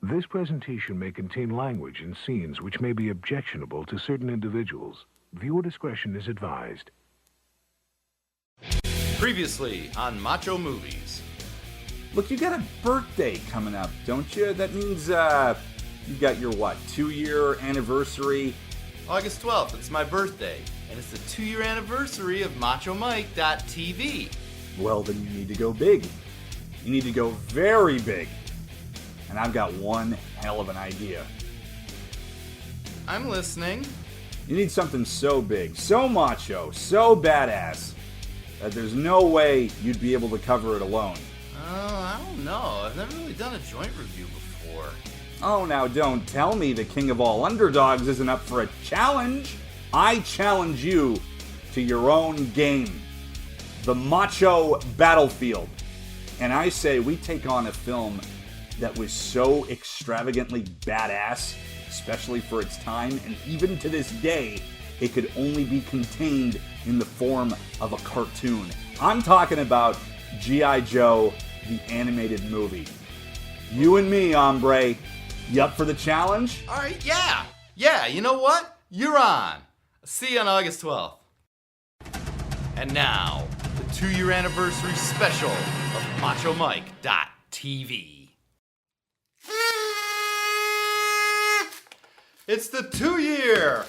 This presentation may contain language and scenes which may be objectionable to certain individuals. Viewer discretion is advised. Previously on Macho Movies. Look, you got a birthday coming up, don't you? That means, you got your, 2-year anniversary? August 12th, it's my birthday, and it's the 2-year anniversary of MachoMike.tv. Well, then you need to go big. You need to go very big. And I've got one hell of an idea. I'm listening. You need something so big, so macho, so badass, that there's no way you'd be able to cover it alone. I don't know. I've never really done a joint review before. Oh, now don't tell me the king of all underdogs isn't up for a challenge. I challenge you to your own game, the Macho Battlefield. And I say we take on a film that was so extravagantly badass, especially for its time, and even to this day, it could only be contained in the form of a cartoon. I'm talking about G.I. Joe, the animated movie. You and me, hombre. You up for the challenge? All right, yeah, you know what? You're on. See you on August 12th. And now, the 2-year anniversary special of MachoMike.tv. It's the 2-year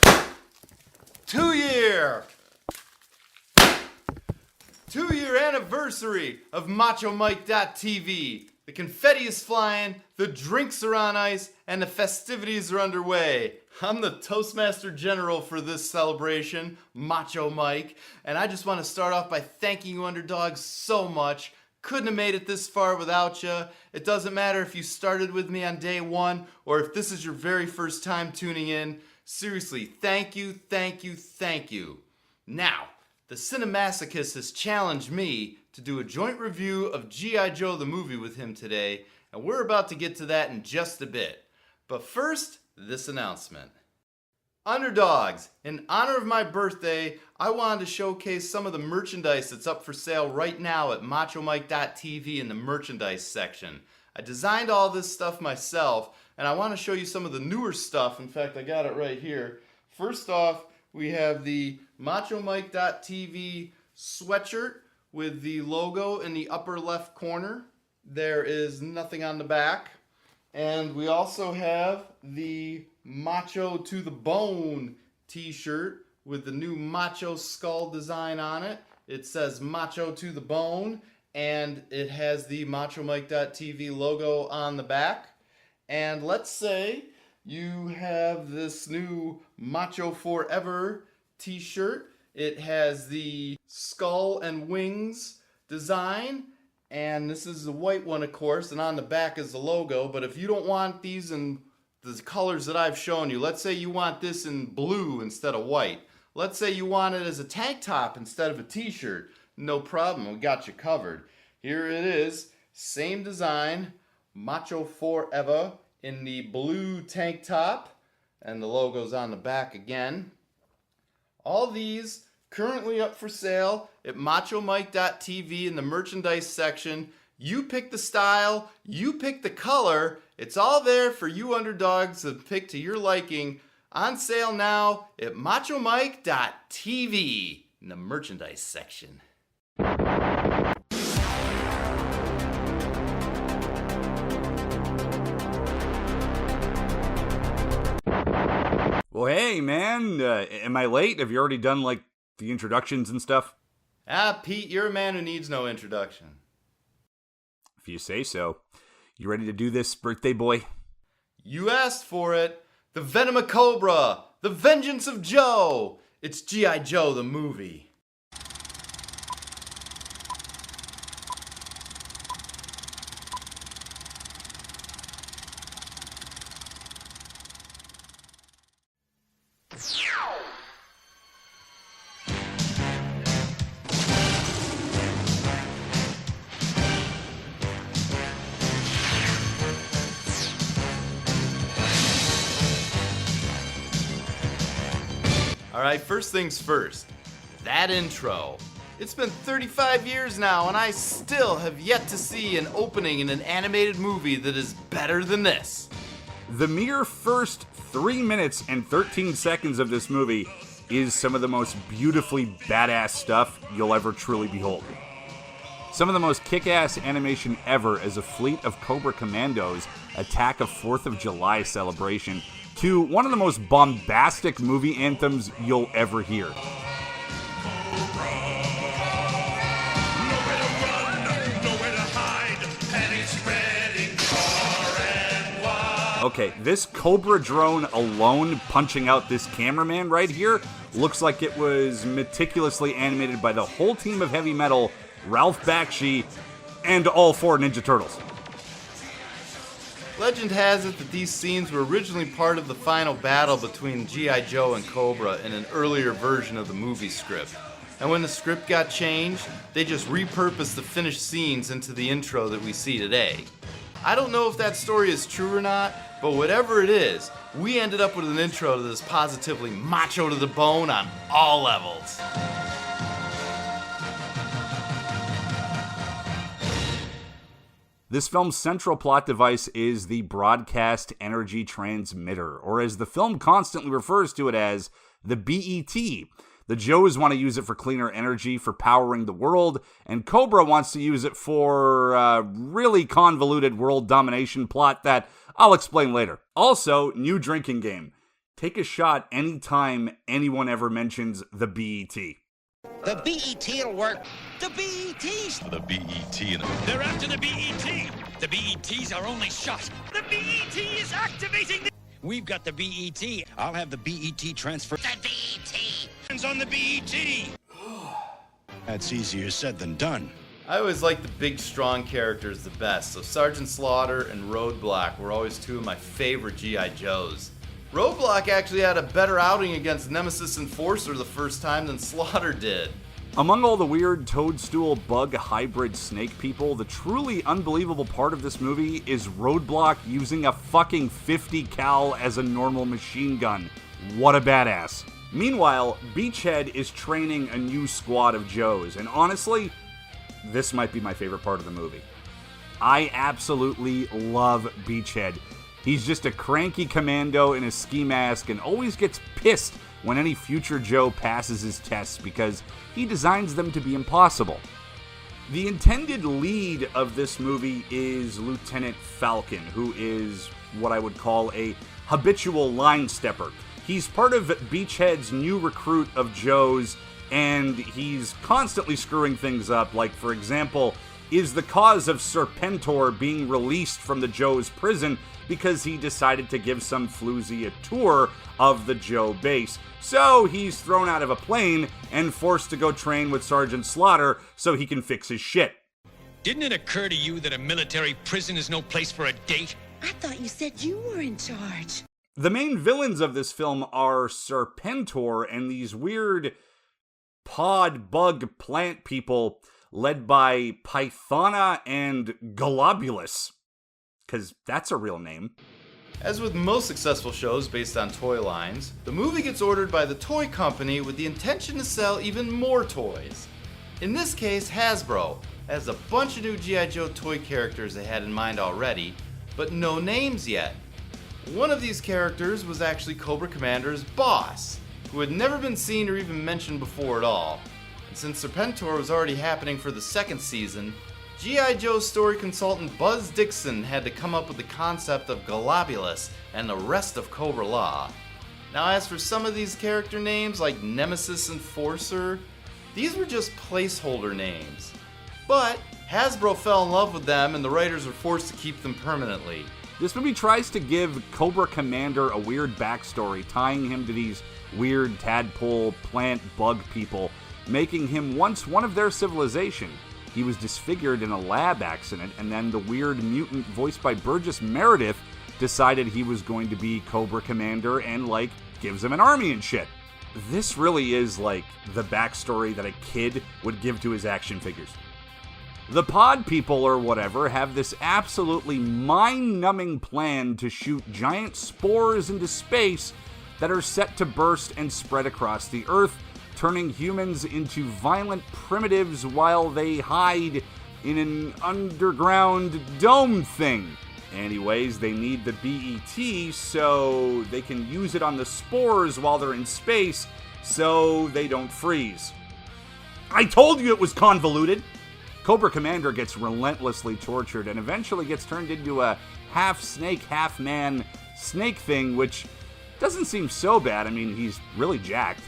anniversary of MachoMike.tv. The confetti is flying, the drinks are on ice, and the festivities are underway. I'm the Toastmaster General for this celebration, Macho Mike, and I just want to start off by thanking you underdogs so much. Couldn't have made it this far without you. It doesn't matter if you started with me on day one or if this is your very first time tuning in. Seriously, thank you. Now, the Cine-Masochist has challenged me to do a joint review of G.I. Joe the movie with him today, and we're about to get to that in just a bit. But first, this announcement. Underdogs, in honor of my birthday, I wanted to showcase some of the merchandise that's up for sale right now at MachoMike.tv in the merchandise section. I designed all this stuff myself, and I want to show you some of the newer stuff. In fact, I got it right here. First off, we have the MachoMike.tv sweatshirt with the logo in the upper left corner. There is nothing on the back. And we also have the Macho to the Bone t-shirt with the new Macho skull design on it. It says Macho to the Bone, and it has the MachoMike.tv logo on the back. And let's say you have this new Macho Forever t-shirt. It has the skull and wings design, and this is the white one, of course, and on the back is the logo. But if you don't want these in the colors that I've shown you, let's say you want this in blue instead of white. Let's say you want it as a tank top instead of a t-shirt. No problem, we got you covered. Here it is, same design, Macho Forever in the blue tank top, and the logo's on the back again. All these currently up for sale at MachoMike.tv in the merchandise section. You pick the style, you pick the color. It's all there for you underdogs to pick to your liking. On sale now at MachoMike.tv in the merchandise section. Well, hey, man, am I late? Have you already done, the introductions and stuff? Pete, you're a man who needs no introduction. If you say so. You ready to do this, birthday boy? You asked for it. The Venom of Cobra. The Vengeance of Joe. It's G.I. Joe the movie. Alright, first things first. That intro. It's been 35 years now, and I still have yet to see an opening in an animated movie that is better than this. The mere first 3 minutes and 13 seconds of this movie is some of the most beautifully badass stuff you'll ever truly behold. Some of the most kick-ass animation ever as a fleet of Cobra Commandos attack a 4th of July celebration to one of the most bombastic movie anthems you'll ever hear. Okay, this Cobra drone alone punching out this cameraman right here looks like it was meticulously animated by the whole team of heavy metal, Ralph Bakshi, and all 4 Ninja Turtles. Legend has it that these scenes were originally part of the final battle between G.I. Joe and Cobra in an earlier version of the movie script. And when the script got changed, they just repurposed the finished scenes into the intro that we see today. I don't know if that story is true or not, but whatever it is, we ended up with an intro that is positively macho to the bone on all levels. This film's central plot device is the broadcast energy transmitter, or as the film constantly refers to it as, the BET. The Joes want to use it for cleaner energy, for powering the world, and Cobra wants to use it for a really convoluted world domination plot that I'll explain later. Also, new drinking game. Take a shot anytime anyone ever mentions the BET. The BET'll work. The BET's. The BET. They're after the BET. The BET's our only shot. The BET is activating the... We've got the BET. I'll have the BET transfer. The BET. Hands on the BET. That's easier said than done. I always liked the big, strong characters the best, so Sergeant Slaughter and Roadblock were always 2 of my favorite G.I. Joes. Roadblock actually had a better outing against Nemesis Enforcer the first time than Slaughter did. Among all the weird toadstool bug hybrid snake people, the truly unbelievable part of this movie is Roadblock using a fucking 50 cal as a normal machine gun. What a badass. Meanwhile, Beachhead is training a new squad of Joes, and honestly, this might be my favorite part of the movie. I absolutely love Beachhead. He's just a cranky commando in a ski mask and always gets pissed when any future Joe passes his tests because he designs them to be impossible. The intended lead of this movie is Lieutenant Falcon, who is what I would call a habitual line stepper. He's part of Beachhead's new recruit of Joes, and he's constantly screwing things up, like, for example, is the cause of Serpentor being released from the Joe's prison because he decided to give some floozy a tour of the Joe base. So he's thrown out of a plane and forced to go train with Sergeant Slaughter so he can fix his shit. Didn't it occur to you that a military prison is no place for a date? I thought you said you were in charge. The main villains of this film are Serpentor and these weird pod bug plant people led by Pythona and Globulus, because that's a real name. As with most successful shows based on toy lines, the movie gets ordered by the toy company with the intention to sell even more toys. In this case, Hasbro has a bunch of new G.I. Joe toy characters they had in mind already, but no names yet. One of these characters was actually Cobra Commander's boss, who had never been seen or even mentioned before at all. And since Serpentor was already happening for the 2nd season, G.I. Joe story consultant Buzz Dixon had to come up with the concept of Globulus and the rest of Cobra Law. Now, as for some of these character names like Nemesis Enforcer, these were just placeholder names. But Hasbro fell in love with them and the writers were forced to keep them permanently. This movie tries to give Cobra Commander a weird backstory, tying him to these weird tadpole plant bug people, making him once one of their civilization. He was disfigured in a lab accident, and then the weird mutant voiced by Burgess Meredith decided he was going to be Cobra Commander and, like, gives him an army and shit. This really is, like, the backstory that a kid would give to his action figures. The pod people, or whatever, have this absolutely mind-numbing plan to shoot giant spores into space that are set to burst and spread across the Earth, turning humans into violent primitives while they hide in an underground dome thing. Anyways, they need the BET so they can use it on the spores while they're in space so they don't freeze. I told you it was convoluted! Cobra Commander gets relentlessly tortured and eventually gets turned into a half-snake, half-man snake thing, which doesn't seem so bad. I mean, he's really jacked.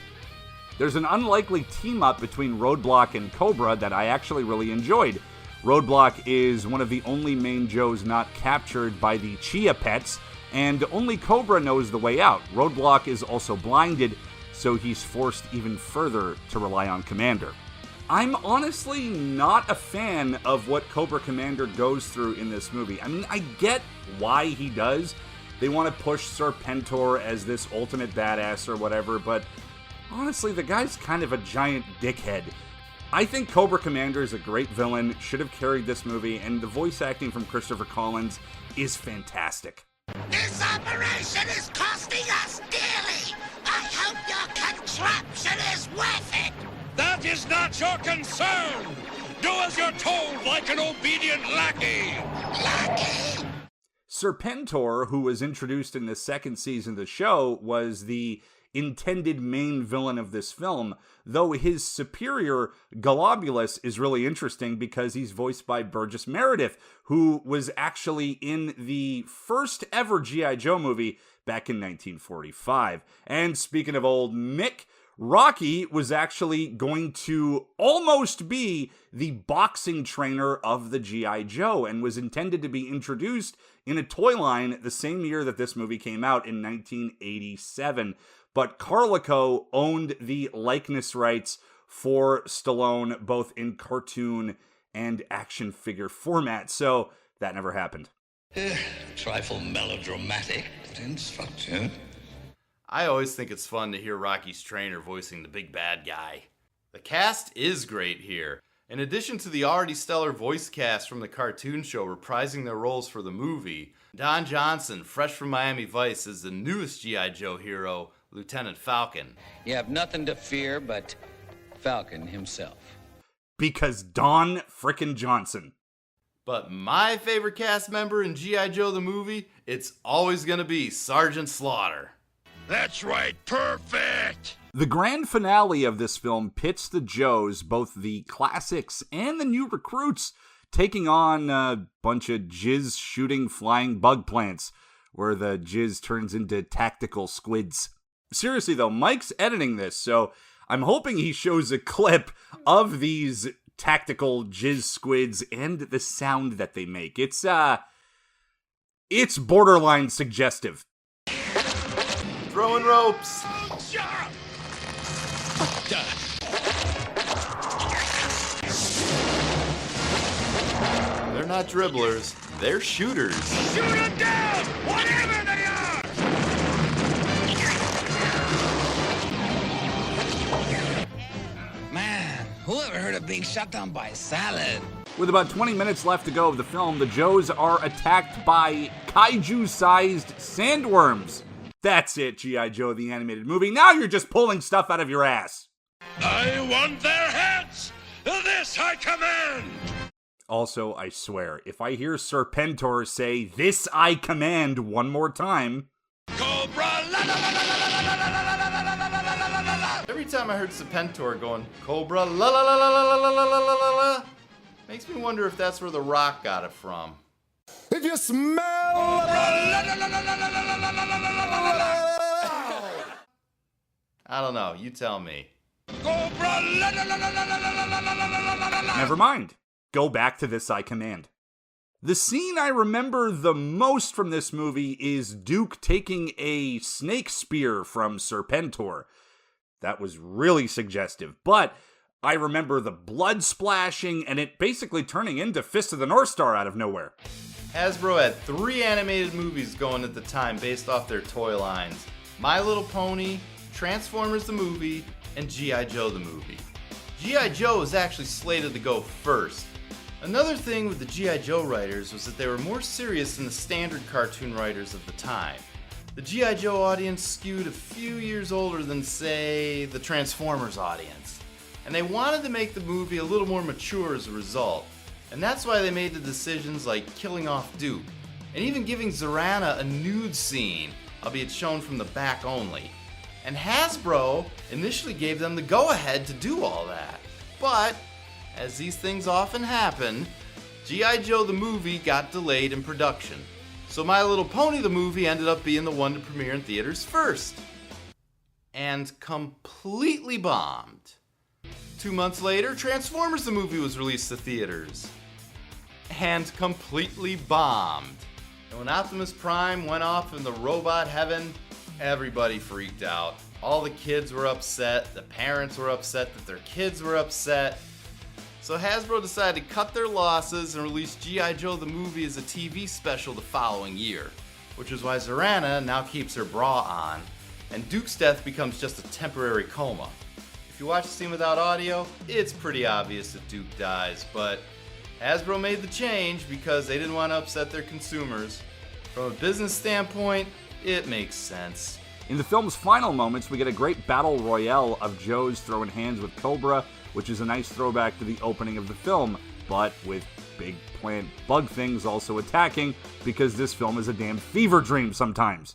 There's an unlikely team-up between Roadblock and Cobra that I actually really enjoyed. Roadblock is one of the only main Joes not captured by the Chia Pets, and only Cobra knows the way out. Roadblock is also blinded, so he's forced even further to rely on Commander. I'm honestly not a fan of what Cobra Commander goes through in this movie. I mean, I get why he does. They want to push Serpentor as this ultimate badass or whatever, but honestly, the guy's kind of a giant dickhead. I think Cobra Commander is a great villain, should have carried this movie, and the voice acting from Christopher Collins is fantastic. This operation is costing us dearly. I hope your contraption is worth it. That is not your concern. Do as you're told, like an obedient lackey. Lackey? Serpentor, who was introduced in the second season of the show, was the intended main villain of this film, though his superior, Globulus, is really interesting because he's voiced by Burgess Meredith, who was actually in the first ever G.I. Joe movie back in 1945. And speaking of old Mick, Rocky was actually going to almost be the boxing trainer of the G.I. Joe and was intended to be introduced in a toy line the same year that this movie came out in 1987. But Carlico owned the likeness rights for Stallone both in cartoon and action figure format, so that never happened. Trifle melodramatic, but instructive. I always think it's fun to hear Rocky's trainer voicing the big bad guy. The cast is great here. In addition to the already stellar voice cast from the cartoon show reprising their roles for the movie, Don Johnson, fresh from Miami Vice, is the newest G.I. Joe hero, Lieutenant Falcon. You have nothing to fear but Falcon himself. Because Don frickin' Johnson. But my favorite cast member in G.I. Joe the movie, it's always gonna be Sergeant Slaughter. That's right, perfect. The grand finale of this film pits the Joes, both the classics and the new recruits, taking on a bunch of jizz-shooting flying bug plants, where the jizz turns into tactical squids. Seriously though, Mike's editing this, so I'm hoping he shows a clip of these tactical jizz squids and the sound that they make. It's borderline suggestive. Throwing ropes. They're not dribblers, they're shooters. Shoot them down, whatever they are. Man, who ever heard of being shot down by a salad? With about 20 minutes left to go of the film, the Joes are attacked by kaiju-sized sandworms. That's it, G.I. Joe the animated movie. Now you're just pulling stuff out of your ass. I want their heads. This I command. Also, I swear, if I hear Serpentor say, "This I command," one more time... Cobra la la la la la la la la la la la la la. Every time I heard Serpentor going, Cobra la la la la la la la la la la la, makes me wonder if that's where The Rock got it from. If you smell I don't know, you tell me. Never mind. Go back to This I Command. The scene I remember the most from this movie is Duke taking a snake spear from Serpentor. That was really suggestive, but I remember the blood splashing and it basically turning into Fist of the North Star out of nowhere. Hasbro had 3 animated movies going at the time based off their toy lines. My Little Pony, Transformers the movie, and G.I. Joe the movie. G.I. Joe was actually slated to go first. Another thing with the G.I. Joe writers was that they were more serious than the standard cartoon writers of the time. The G.I. Joe audience skewed a few years older than, say, the Transformers audience. And they wanted to make the movie a little more mature as a result. And that's why they made the decisions like killing off Duke. and even giving Zorana a nude scene, albeit shown from the back only. And Hasbro initially gave them the go-ahead to do all that. But, as these things often happen, G.I. Joe the movie got delayed in production. So My Little Pony the movie ended up being the one to premiere in theaters first. And completely bombed. 2 months later, Transformers the movie was released to theaters. And completely bombed. And when Optimus Prime went off in the robot heaven, everybody freaked out. All the kids were upset, the parents were upset that their kids were upset. So Hasbro decided to cut their losses and release G.I. Joe the movie as a TV special the following year, which is why Zorana now keeps her bra on, and Duke's death becomes just a temporary coma. If you watch the scene without audio, it's pretty obvious that Duke dies, but Hasbro made the change because they didn't want to upset their consumers. From a business standpoint, it makes sense. In the film's final moments, we get a great battle royale of Joe's throwing hands with Cobra, which is a nice throwback to the opening of the film, but with big plant bug things also attacking, because this film is a damn fever dream sometimes.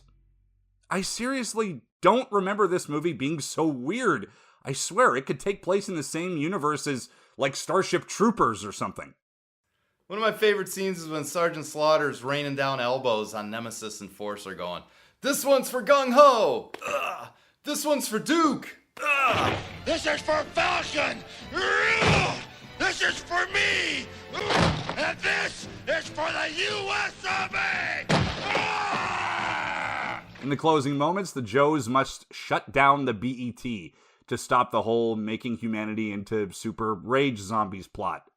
I seriously don't remember this movie being so weird. I swear, it could take place in the same universe as, like, Starship Troopers or something. One of my favorite scenes is when Sergeant Slaughter's raining down elbows on Nemesis and Forcer going, "This one's for Gung Ho! Ugh. This one's for Duke! Ugh. This is for Falcon! This is for me! And this is for the U.S. Army! In the closing moments, the Joes must shut down the BET to stop the whole making humanity into super rage zombies plot.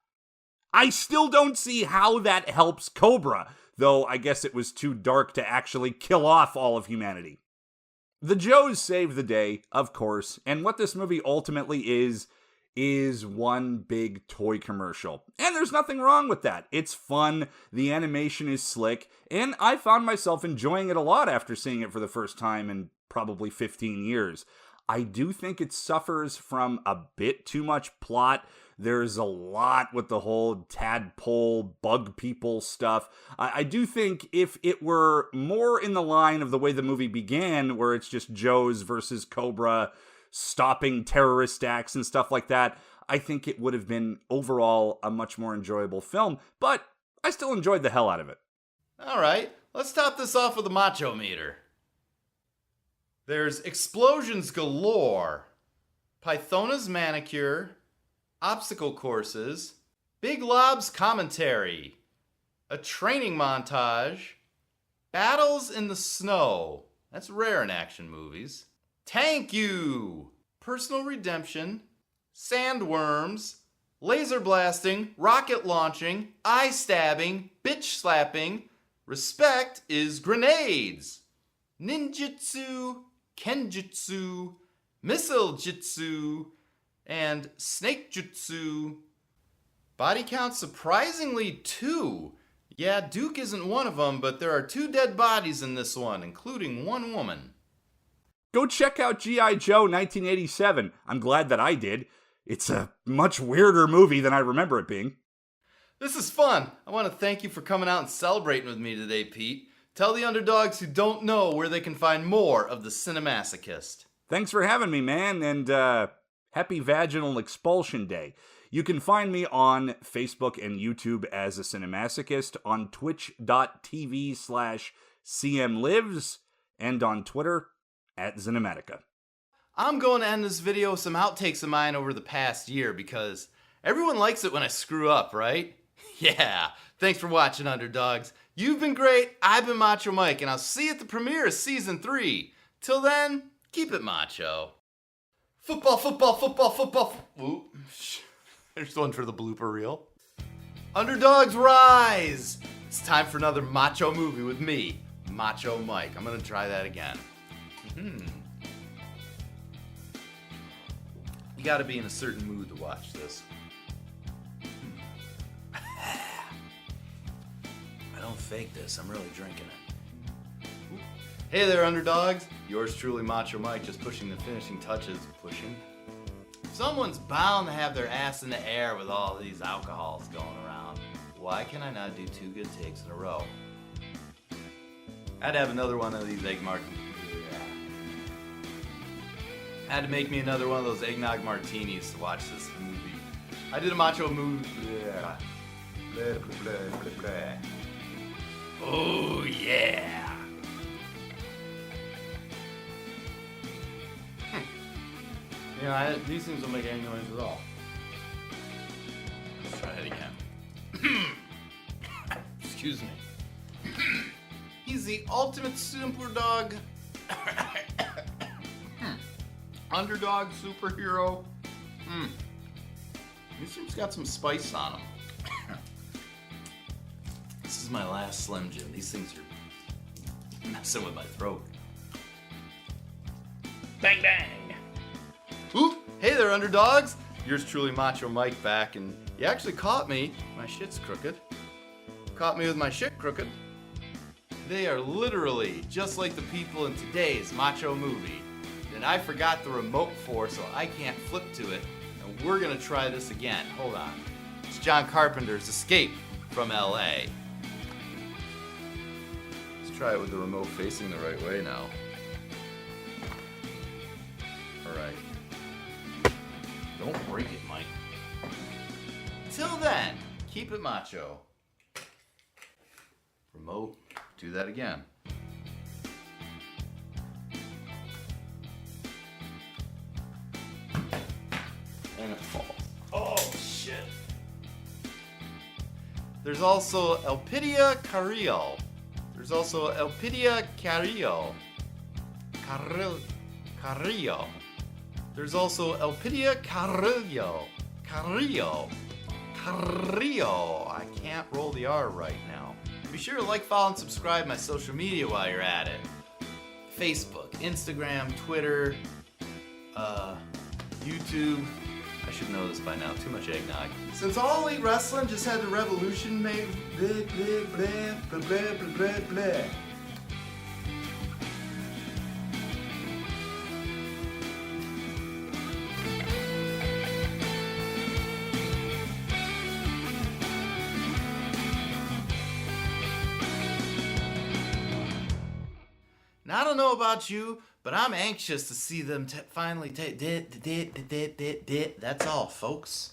I still don't see how that helps Cobra, though I guess it was too dark to actually kill off all of humanity. The Joes save the day, of course, and what this movie ultimately is one big toy commercial. And there's nothing wrong with that. It's fun, the animation is slick, and I found myself enjoying it a lot after seeing it for the first time in probably 15 years. I do think it suffers from a bit too much plot. There's a lot with the whole tadpole, bug people stuff. I do think if it were more in the line of the way the movie began, where it's just Joes versus Cobra, stopping terrorist acts and stuff like that, I think it would have been overall a much more enjoyable film, but I still enjoyed the hell out of it. Alright, let's top this off with a Macho meter. There's explosions galore, Pythona's manicure, obstacle courses, Big Lob's commentary, a training montage, battles in the snow, that's rare in action movies, Tank You, personal redemption, sandworms, laser blasting, rocket launching, eye stabbing, bitch slapping, respect is grenades, ninjutsu, kenjutsu, missile jutsu, and snake jutsu. Body count surprisingly 2. Yeah, Duke isn't one of them, but there are 2 dead bodies in this one, including one woman. Go check out G.I. Joe 1987. I'm glad that I did. It's a much weirder movie than I remember it being. This is fun. I want to thank you for coming out and celebrating with me today, Pete. Tell the underdogs who don't know where they can find more of the Cine-Masochist. Thanks for having me, man, and happy Vaginal Expulsion Day. You can find me on Facebook and YouTube as a Cine-Masochist, on twitch.tv/CMLives, and on Twitter @Cinematica. I'm going to end this video with some outtakes of mine over the past year because everyone likes it when I screw up, right? Yeah, thanks for watching, underdogs. You've been great, I've been Macho Mike, and I'll see you at the premiere of Season 3. Till then, keep it macho. Football, football, football, football. Ooh, there's one for the blooper reel. Underdogs rise! It's time for another macho movie with me, Macho Mike. I'm gonna try that again. You gotta be in a certain mood to watch this. I don't fake this, I'm really drinking it. Hey there, underdogs. Yours truly, Macho Mike, just pushing the finishing touches. Someone's bound to have their ass in the air with all these alcohols going around. Why can I not do 2 good takes in a row? I'd have another one of these egg martinis. I had to make me another one of those eggnog martinis to watch this movie. I did a Macho movie. Oh yeah. You know, these things don't make any noise at all. Let's try it again. Excuse me. He's the ultimate super dog. Underdog superhero. This one's got some spice on him. This is my last Slim Jim. These things are messing with my throat. Bang bang! Oop! Hey there, underdogs! Yours truly, Macho Mike, back, and you actually caught me. My shit's crooked. Caught me with my shit crooked. They are literally just like the people in today's Macho movie. And I forgot the remote for, so I can't flip to it. And we're gonna try this again. Hold on. It's John Carpenter's Escape from LA. Let's try it with the remote facing the right way now. Alright. Don't break it, Mike. Till then, keep it macho. Remote, do that again. And it falls. Oh, shit. There's also Elpidia Carrillo. There's also Elpidia Carrillo. Carrillo. There's also Elpidia Carrillo. Carrillo. I can't roll the R right now. Be sure to like, follow, and subscribe my social media while you're at it. Facebook, Instagram, Twitter, YouTube. I should know this by now. Too much eggnog. Since All Elite Wrestling just had the revolution made. Blah, blah, blah, blah, blah, blah, blah. Now, I don't know about you, but I'm anxious to see them finally take. That's all, folks.